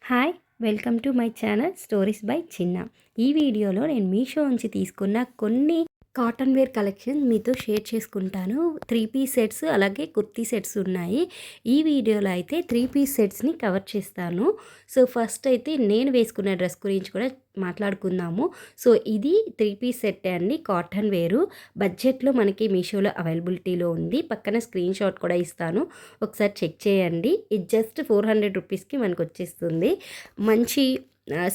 Hi welcome to my channel stories by చిన్న. ఈ వీడియోలో నేను మీషో నుంచి తీసుకున్న కొన్ని కాటన్ వేర్ కలెక్షన్ మీతో షేర్ చేసుకుంటాను. 3 పీస్ సెట్స్ అలాగే కుర్తీ సెట్స్ ఉన్నాయి. ఈ వీడియోలో అయితే 3 పీస్ సెట్స్ని కవర్ చేస్తాను. సో ఫస్ట్ అయితే నేను వేసుకున్న డ్రెస్ గురించి కూడా మాట్లాడుకుందాము. సో ఇది 3 పీస్ సెట్ అండి, కాటన్ వేరు. బడ్జెట్లో మనకి మీషోలో అవైలబిలిటీలో ఉంది. పక్కన స్క్రీన్ షాట్ కూడా ఇస్తాను, ఒకసారి చెక్ చేయండి. ఇది జస్ట్ 400 రూపీస్కి మనకు వచ్చేస్తుంది. మంచి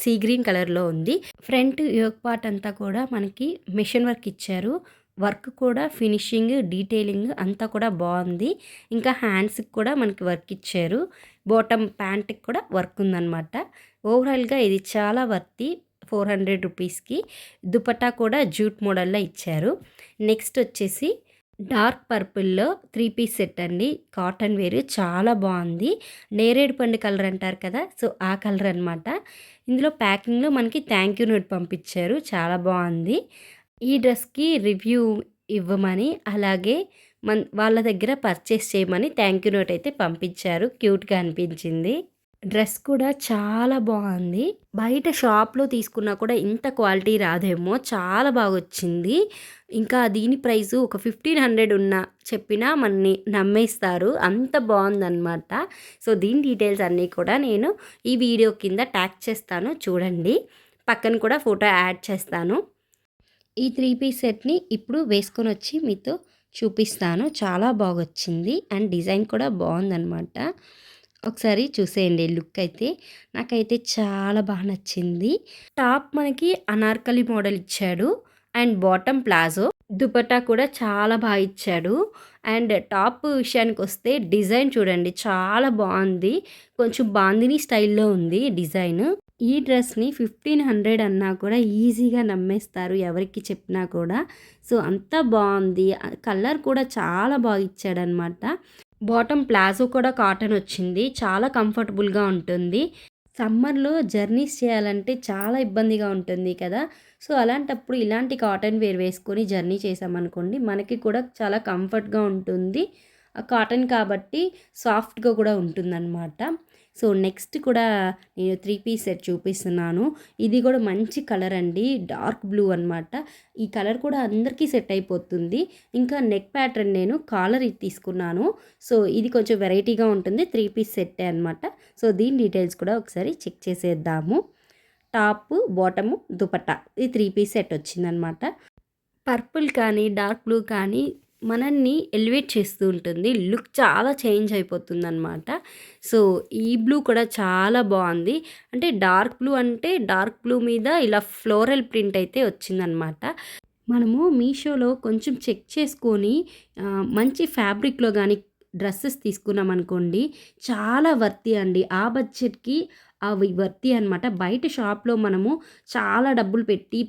సీ గ్రీన్ కలర్లో ఉంది. ఫ్రంట్ యోక్ పార్ట్ అంతా కూడా మనకి మిషన్ వర్క్ ఇచ్చారు. వర్క్ కూడా ఫినిషింగ్ డీటెయిలింగ్ అంతా కూడా బాగుంది. ఇంకా హ్యాండ్స్కి కూడా మనకి వర్క్ ఇచ్చారు. బాటమ్ ప్యాంట్కి కూడా వర్క్ ఉందన్నమాట. ఓవరాల్గా ఇది చాలా వర్తి 400 రూపీస్కి. దుపట్టా కూడా జూట్ మోడల్లో ఇచ్చారు. నెక్స్ట్ వచ్చేసి డార్క్ పర్పుల్లో 3 పీస్ సెట్ అండి, కాటన్ వేర్. చాలా బాగుంది. నేరేడు పండు కలర్ అంటారు కదా, సో ఆ కలర్ అనమాట. ఇందులో ప్యాకింగ్లో మనకి థ్యాంక్ యూ నోట్ పంపించారు, చాలా బాగుంది. ఈ డ్రెస్కి రివ్యూ ఇవ్వమని అలాగే వాళ్ళ దగ్గర పర్చేస్ చేయమని థ్యాంక్ యూ నోట్ అయితే పంపించారు. క్యూట్గా అనిపించింది. డ్రెస్ కూడా చాలా బాగుంది. బయట షాప్లో తీసుకున్నా కూడా ఇంత క్వాలిటీ రాదేమో, చాలా బాగా వచ్చింది. ఇంకా దీని ప్రైసు ఒక 1500 చెప్పినా మనని నమ్మేస్తారు, అంత బాగుందన్నమాట. సో దీని డీటెయిల్స్ అన్నీ కూడా నేను ఈ వీడియో కింద ట్యాగ్ చేస్తాను, చూడండి. పక్కన కూడా ఫోటో యాడ్ చేస్తాను. ఈ 3 పీస్ సెట్ని ఇప్పుడు వేసుకొని వచ్చి మీతో చూపిస్తాను. చాలా బాగొచ్చింది అండ్ డిజైన్ కూడా బాగుందన్నమాట. ఒకసారి చూసేయండి. లుక్ అయితే నాకైతే చాలా బాగా నచ్చింది. టాప్ మనకి అనార్కలి మోడల్ ఇచ్చాడు అండ్ బాటమ్ ప్లాజో. దుపట్టా కూడా చాలా బాగా ఇచ్చాడు. అండ్ టాప్ విషయానికి వస్తే డిజైన్ చూడండి, చాలా బాగుంది. కొంచెం బాందిని స్టైల్లో ఉంది డిజైన్. ఈ డ్రెస్ని 1500 అన్నా కూడా ఈజీగా నమ్మేస్తారు ఎవరికి చెప్పినా కూడా. సో అంత బాగుంది. కలర్ కూడా చాలా బాగా ఇచ్చాడనమాట. బాటమ్ ప్లాజో కూడా కాటన్ వచ్చింది, చాలా కంఫర్టబుల్గా ఉంటుంది. సమ్మర్లో జర్నీస్ చేయాలంటే చాలా ఇబ్బందిగా ఉంటుంది కదా. సో అలాంటప్పుడు ఇలాంటి కాటన్ వేర్ వేసుకొని జర్నీ చేసామనుకోండి, మనకి కూడా చాలా కంఫర్ట్గా ఉంటుంది. కాటన్ కాబట్టి సాఫ్ట్గా కూడా ఉంటుందన్నమాట. సో నెక్స్ట్ కూడా నేను 3 పీస్ సెట్ చూపిస్తున్నాను. ఇది కూడా మంచి కలర్ అండి, డార్క్ బ్లూ అనమాట. ఈ కలర్ కూడా అందరికీ సెట్ అయిపోతుంది. ఇంకా నెక్ ప్యాటర్న్ నేను కాలర్ ఇది తీసుకున్నాను. సో ఇది కొంచెం వెరైటీగా ఉంటుంది, 3 పీస్ సెట్టే అనమాట. సో దీని డీటెయిల్స్ కూడా ఒకసారి చెక్ చేసేద్దాము. టాప్ బాటము దుపట్టా ఇది 3 పీస్ సెట్ వచ్చిందనమాట. పర్పుల్ కానీ డార్క్ బ్లూ కానీ మనల్ని ఎలివేట్ చేస్తూ ఉంటుంది. లుక్ చాలా చేంజ్ అయిపోతుందన్నమాట. సో ఈ బ్లూ కూడా చాలా బాగుంది. అంటే డార్క్ బ్లూ అంటే డార్క్ బ్లూ మీద ఇలా ఫ్లోరల్ ప్రింట్ అయితే వచ్చిందనమాట. మనము మీషోలో కొంచెం చెక్ చేసుకొని మంచి ఫ్యాబ్రిక్లో కానీ డ్రెస్సెస్ తీసుకున్నాం అనుకోండి, చాలా వర్తి అండి. ఆ బడ్జెట్కి అవి వర్తి అనమాట. బయట షాప్లో మనము చాలా డబ్బులు పెట్టి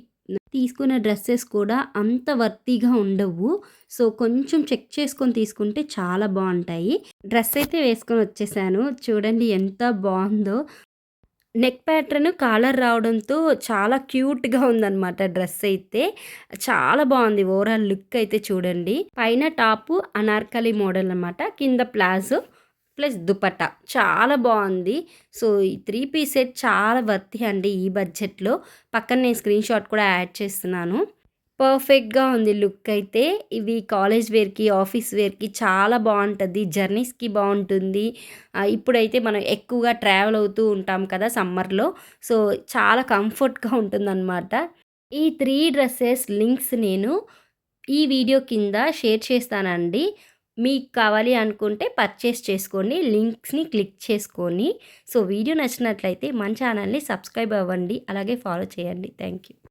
తీసుకునే డ్రెస్సెస్ కూడా అంత వర్తీగా ఉండవు. సో కొంచెం చెక్ చేసుకొని తీసుకుంటే చాలా బాగుంటాయి. డ్రెస్ అయితే వేసుకొని వచ్చేసాను, చూడండి ఎంత బాగుందో. నెక్ ప్యాటర్న్ కాలర్ రావడంతో చాలా క్యూట్గా ఉందన్నమాట. డ్రెస్ అయితే చాలా బాగుంది. ఓవరాల్ లుక్ అయితే చూడండి. పైన టాపు అనార్కలి మోడల్ అనమాట, కింద ప్లాజో ప్లస్ దుపట్టా చాలా బాగుంది. సో ఈ 3 పీస్ సెట్ చాలా వర్తి అండి ఈ బడ్జెట్లో. పక్కన నేను స్క్రీన్ షాట్ కూడా యాడ్ చేస్తున్నాను. పర్ఫెక్ట్గా ఉంది లుక్ అయితే. ఇవి కాలేజ్ వేర్కి ఆఫీస్ వేర్కి చాలా బాగుంటుంది, జర్నీస్కి బాగుంటుంది. ఇప్పుడైతే మనం ఎక్కువగా ట్రావెల్ అవుతూ ఉంటాం కదా సమ్మర్లో, సో చాలా కంఫర్ట్గా ఉంటుందన్నమాట. ఈ 3 డ్రెస్సెస్ లింక్స్ నేను ఈ వీడియో కింద షేర్ చేస్తానండి. మీకు కావాలి అనుకుంటే పర్చేస్ చేసుకోండి, లింక్స్ని క్లిక్ చేసుకొని. సో వీడియో నచ్చినట్లయితే మన ఛానల్ని సబ్స్క్రైబ్ అవ్వండి, అలాగే ఫాలో చేయండి. Thank you.